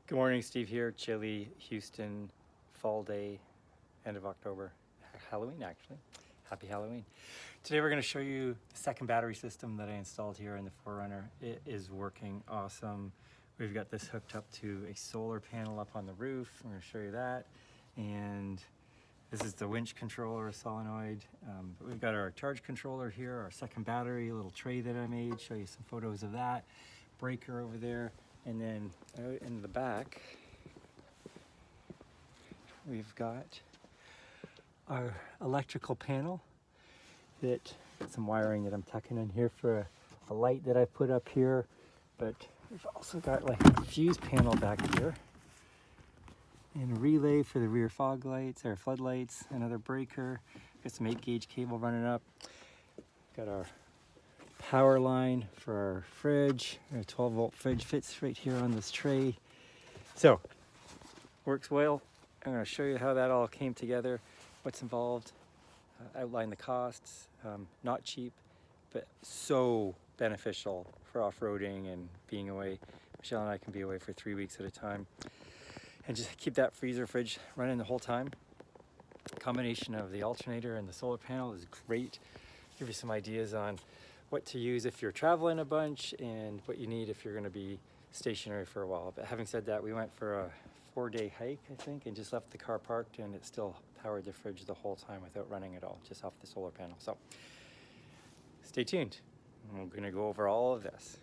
Good morning, Steve here. Chilly, Houston, fall day, end of October. Halloween, actually. Happy Halloween. Today we're going to show you the second battery system that I installed here in the 4Runner. It is working awesome. We've got this hooked up to a solar panel up on the roof. I'm going to show you that. And this is the winch controller, solenoid. But we've got our charge controller here, our second battery, a little tray that I made. Show you some photos of that. Breaker over there. And then out in the back, we've got our electrical panel that got some wiring that I'm tucking in here for a light that I put up here. But we've also got like a fuse panel back here and a relay for the rear fog lights or floodlights, another breaker. Got some 8-gauge cable running up. Got our power line for our fridge. Our 12-volt fridge fits right here on this tray. So, works well. I'm going to show you how that all came together, what's involved, outline the costs. Not cheap, but so beneficial for off-roading and being away. Michelle and I can be away for 3 weeks at a time. And just keep that freezer fridge running the whole time. Combination of the alternator and the solar panel is great. Give you some ideas on what to use if you're traveling a bunch and what you need if you're going to be stationary for a while. But having said that, we went for a 4-day hike, I think, and just left the car parked, and it still powered the fridge the whole time without running at all, just off the solar panel. So stay tuned. We're going to go over all of this.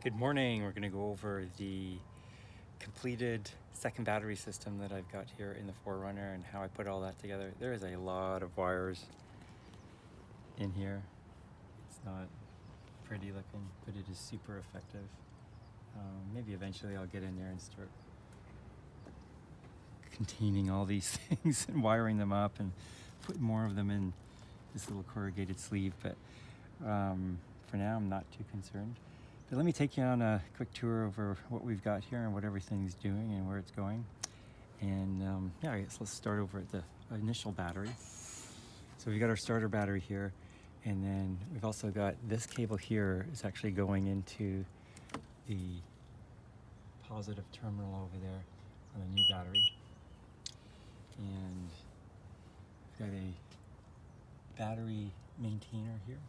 Good morning. We're going to go over the completed second battery system that I've got here in the 4Runner and how I put all that together. There is a lot of wires in here. It's not pretty looking, but it is super effective. Maybe eventually I'll get in there and start containing all these things and wiring them up and put more of them in this little corrugated sleeve, but for now I'm not too concerned. But let me take you on a quick tour over what we've got here and what everything's doing and where it's going. And yeah, I guess let's start over at the initial battery. So we've got our starter battery here, and then we've also got this cable here is actually going into the positive terminal over there on the new battery. And we've got a battery maintainer here,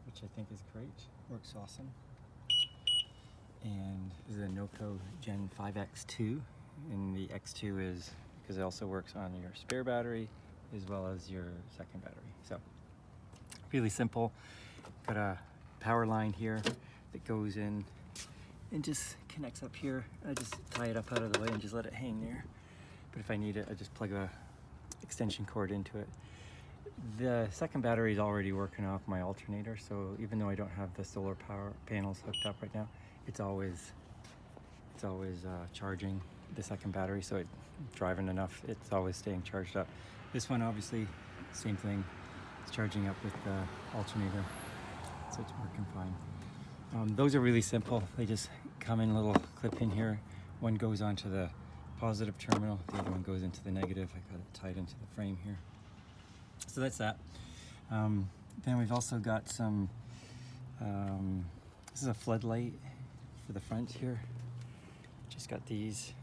which I think is great, works awesome. And this is a Noco Gen 5X2, and the X2 is because it also works on your spare battery as well as your second battery. So really simple. Got a power line here that goes in and just connects up here. I just tie it up out of the way and just let it hang there. But if I need it, I just plug a extension cord into it. The second battery is already working off my alternator, so even though I don't have the solar power panels hooked up right now, it's always charging the second battery, so it's driving enough, it's always staying charged up. This one, obviously, same thing. It's charging up with the alternator, so it's working fine. Those are really simple. They just come in a little clip in here. One goes onto the positive terminal, the other one goes into the negative. I got it tied into the frame here. So that's that. Then we've also got some, this is a floodlight for the front here. Just got these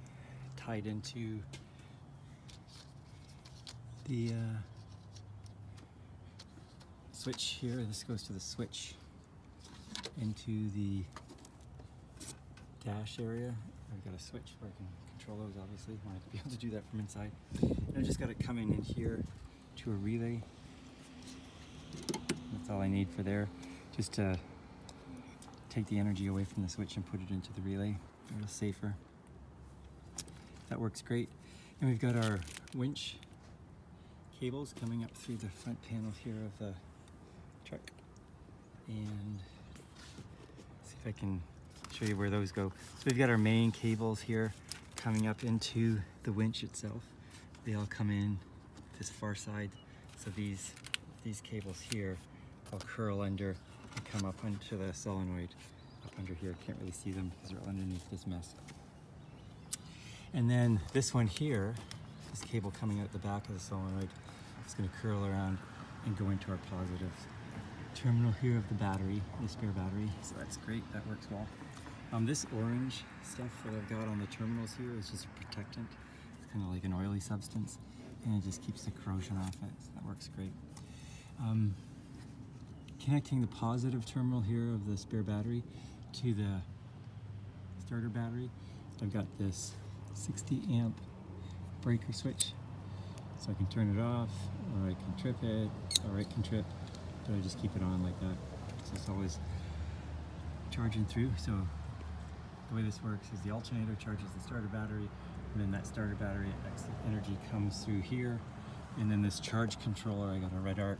tied into the switch here. This goes to the switch into the dash area. I've got a switch where I can control those, obviously. I wanted to be able to do that from inside. And I just got it coming in here to a relay. That's all I need for there. Just to take the energy away from the switch and put it into the relay. A little safer. That works great. And we've got our winch cables coming up through the front panel here of the truck. And see if I can show you where those go. So we've got our main cables here coming up into the winch itself. They all come in this far side. So these cables here all curl under and come up onto the solenoid up under here. Can't really see them because they're underneath this mess. And then this one here, this cable coming out the back of the solenoid, is going to curl around and go into our positive terminal here of the battery, the spare battery. So that's great, that works well. This orange stuff that I've got on the terminals here is just a protectant. It's kind of like an oily substance, and it just keeps the corrosion off it. So that works great. Connecting the positive terminal here of the spare battery to the starter battery, I've got this 60 amp breaker switch. So I can turn it off, or I can trip it, or it can trip, but I just keep it on like that. So it's always charging through. So the way this works is the alternator charges the starter battery, and then that starter battery energy comes through here, and then this charge controller, I got a Redarc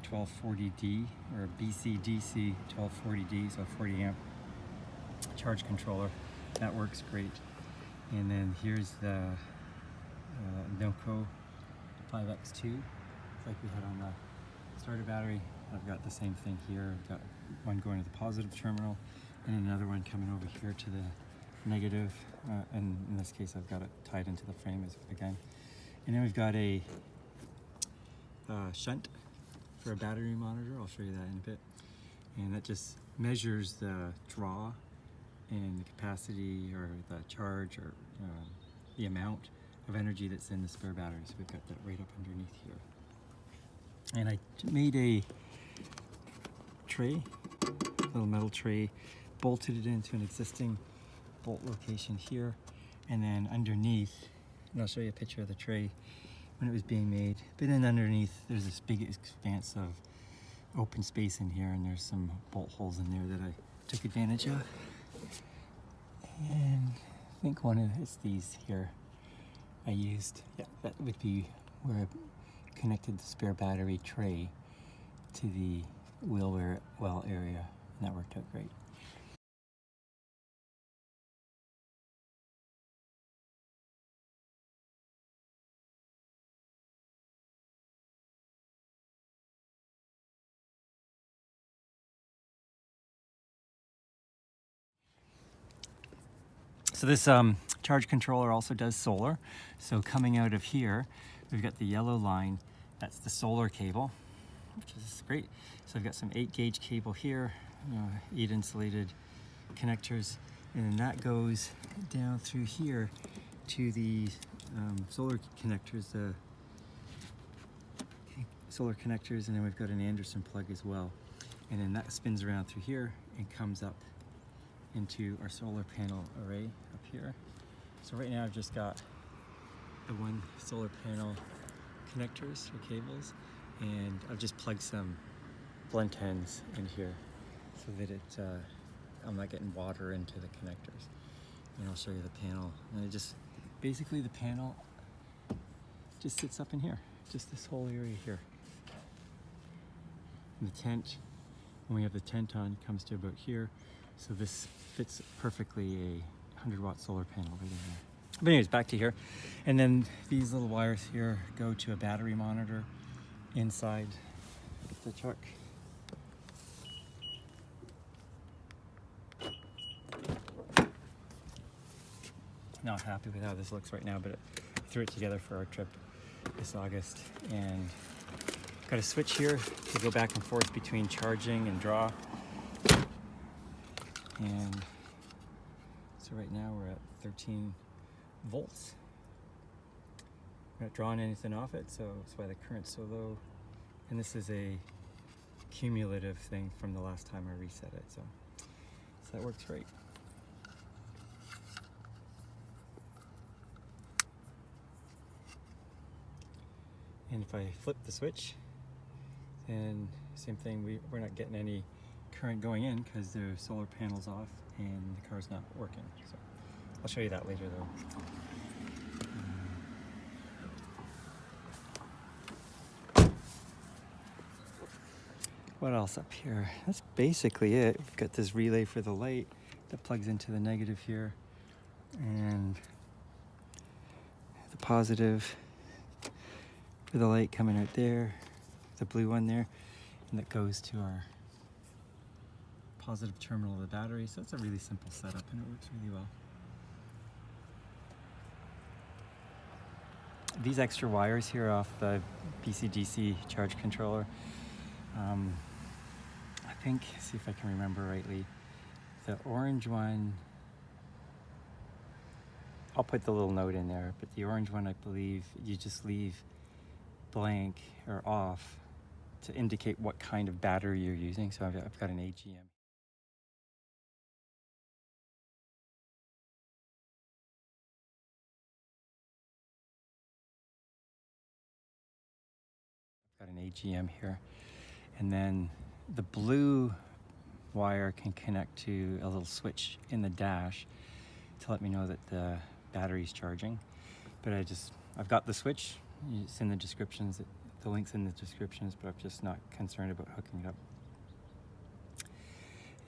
1240D or BCDC 1240D, so 40 amp charge controller. That works great. And then here's the Noco 5X2, like we had on the starter battery. I've got the same thing here. I've got one going to the positive terminal and another one coming over here to the negative. And in this case, I've got it tied into the frame again. And then we've got a shunt for a battery monitor. I'll show you that in a bit. And that just measures the draw and the capacity or the charge or the amount of energy that's in the spare battery. So we've got that right up underneath here. And I made a tray, a little metal tray, bolted it into an existing bolt location here, and then underneath, and I'll show you a picture of the tray when it was being made, but then underneath there's this big expanse of open space in here, and there's some bolt holes in there that I took advantage of. And I think one of it's these here I used. Yeah, that would be where I connected the spare battery tray to the wheel well area, and that worked out great. So this charge controller also does solar. So coming out of here, we've got the yellow line. That's the solar cable, which is great. So I've got some 8-gauge cable here, 8 insulated connectors, and then that goes down through here to the solar connectors, and then we've got an Anderson plug as well. And then that spins around through here and comes up into our solar panel array up here. So right now I've just got the one solar panel connectors or cables, and I've just plugged some blunt ends in here so that I'm not getting water into the connectors. And I'll show you the panel. And it just, basically the panel just sits up in here, just this whole area here. And the tent, when we have the tent on, comes to about here. So this fits perfectly a 100-watt solar panel right in there. But anyways, back to here. And then these little wires here go to a battery monitor inside the truck. Not happy with how this looks right now, but I threw it together for our trip this August. And got a switch here to go back and forth between charging and draw. And so right now we're at 13 volts. I'm not drawing anything off it, so that's why the current's so low. And this is a cumulative thing from the last time I reset it, so that works great. And if I flip the switch, then same thing, we're not getting any current going in because the solar panel's off and the car's not working. So I'll show you that later though. What else up here? That's basically it. We've got this relay for the light. that plugs into the negative here, and the positive for the light coming out there, the blue one there, and that goes to our positive terminal of the battery. So it's a really simple setup and it works really well. These extra wires here off the BCDC charge controller, I think, see if I can remember rightly, the orange one, I'll put the little note in there, but the orange one, I believe you just leave blank or off to indicate what kind of battery you're using. So I've got an AGM. Got an AGM here, and then the blue wire can connect to a little switch in the dash to let me know that the battery's charging. But I've got the switch, it's in the descriptions, the link's in the descriptions, but I'm just not concerned about hooking it up.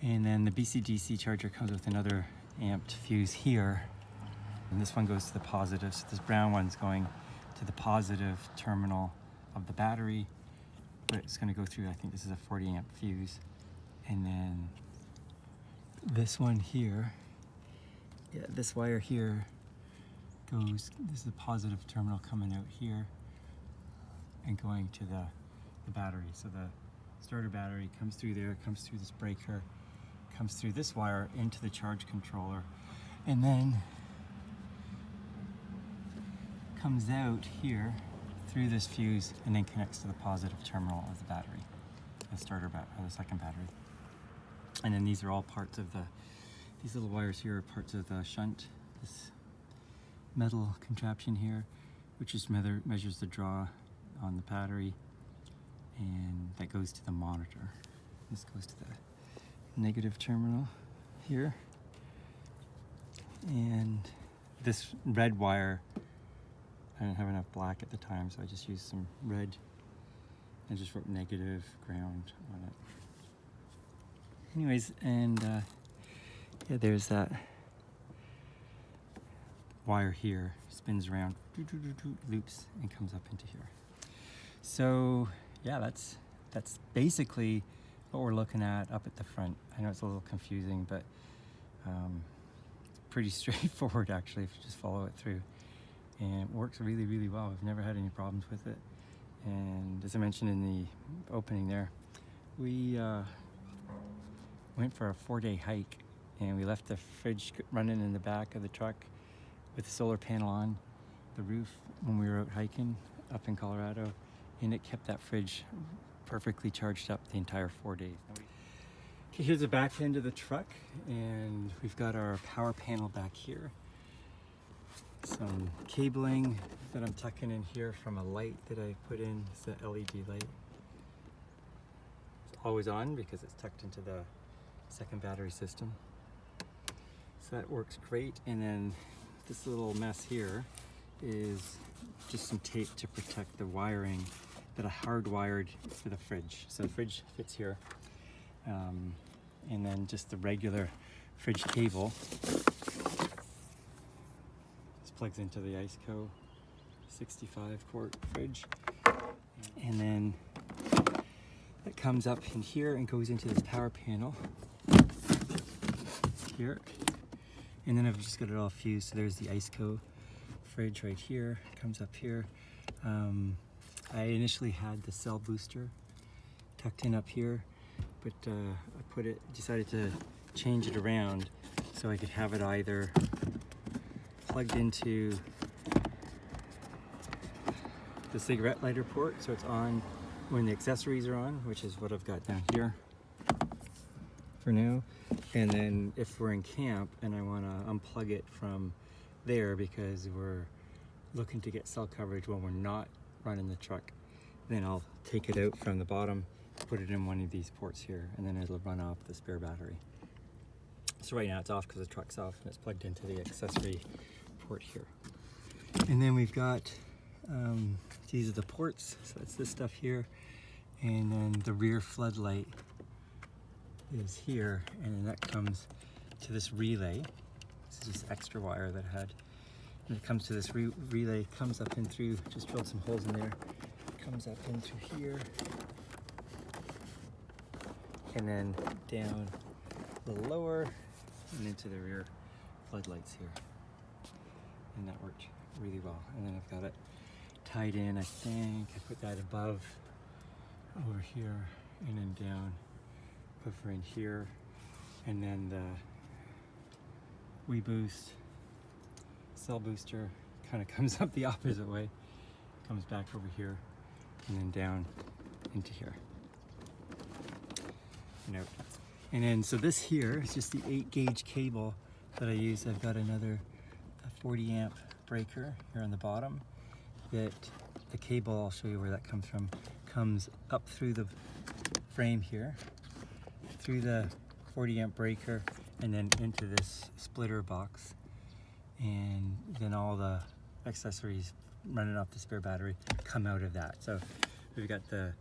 And then the BCDC charger comes with another amped fuse here, and this one goes to the positive, so this brown one's going to the positive terminal of the battery, but it's going to go through, I think this is a 40 amp fuse. And then this one here, yeah, this wire here goes, this is the positive terminal coming out here and going to the battery. So the starter battery comes through there, comes through this breaker, comes through this wire into the charge controller, and then comes out here through this fuse and then connects to the positive terminal of the battery, the starter or the second battery. And then these are all parts of these little wires here are parts of the shunt, this metal contraption here, which just measures the draw on the battery, and that goes to the monitor. This goes to the negative terminal here. And this red wire, I didn't have enough black at the time, so I just used some red and just wrote negative ground on it. Anyways, and yeah, there's that wire here, spins around, loops, and comes up into here. So yeah, that's basically what we're looking at up at the front. I know it's a little confusing, but it's pretty straightforward actually if you just follow it through. And it works really, really well. I've never had any problems with it. And as I mentioned in the opening there, we went for a 4-day hike, and we left the fridge running in the back of the truck with the solar panel on the roof when we were out hiking up in Colorado, and it kept that fridge perfectly charged up the entire 4 days. Okay, here's the back end of the truck, and we've got our power panel back here. Some cabling that I'm tucking in here from a light that I put in. It's the LED light. It's always on because it's tucked into the second battery system. So that works great. And then this little mess here is just some tape to protect the wiring that I hardwired for the fridge. So the fridge fits here. And then just the regular fridge cable plugs into the Iceco 65 quart fridge, and then it comes up in here and goes into this power panel here, and then I've just got it all fused. So there's the Iceco fridge right here, comes up here. I initially had the cell booster tucked in up here, but I decided to change it around so I could have it either plugged into the cigarette lighter port, so it's on when the accessories are on, which is what I've got down here for now. And then if we're in camp and I want to unplug it from there because we're looking to get cell coverage when we're not running the truck, then I'll take it out from the bottom, put it in one of these ports here, and then it'll run off the spare battery. So right now it's off because the truck's off and it's plugged into the accessory port here. And then we've got these are the ports, so it's this stuff here, and then the rear floodlight is here, and then that comes to this relay. This is just extra wire that I had. And it comes to this relay, comes up in through, just drilled some holes in there, comes up into here, and then down a little lower and into the rear floodlights here. And that worked really well. And then I've got it tied in, I think. I put that above, over here, and then down, over in here. And then the WeBoost cell booster kind of comes up the opposite way, comes back over here, and then down into here. And then, so this here is just the 8-gauge cable that I use. I've got another 40 amp breaker here on the bottom that the cable, I'll show you where that comes from, comes up through the frame here, through the 40 amp breaker, and then into this splitter box. And then all the accessories running off the spare battery come out of that. So we've got the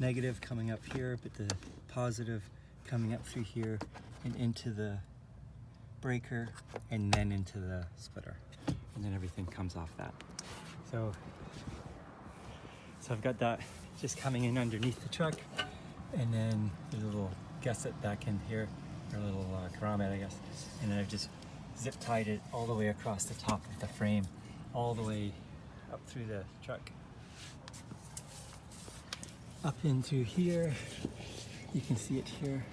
negative coming up here, but the positive coming up through here and into the breaker and then into the splitter. And then everything comes off that. So I've got that just coming in underneath the truck, and then there's a little gusset back in here, or a little grommet, I guess. And then I've just zip tied it all the way across the top of the frame, all the way up through the truck. Up into here, you can see it here,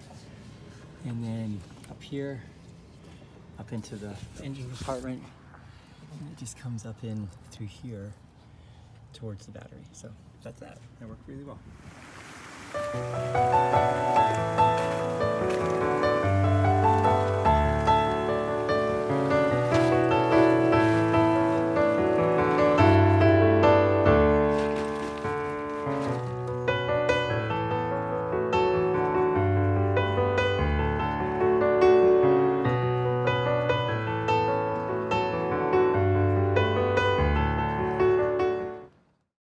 and then up here, up into the engine compartment, and it just comes up in through here towards the battery. So that's that. That worked really well.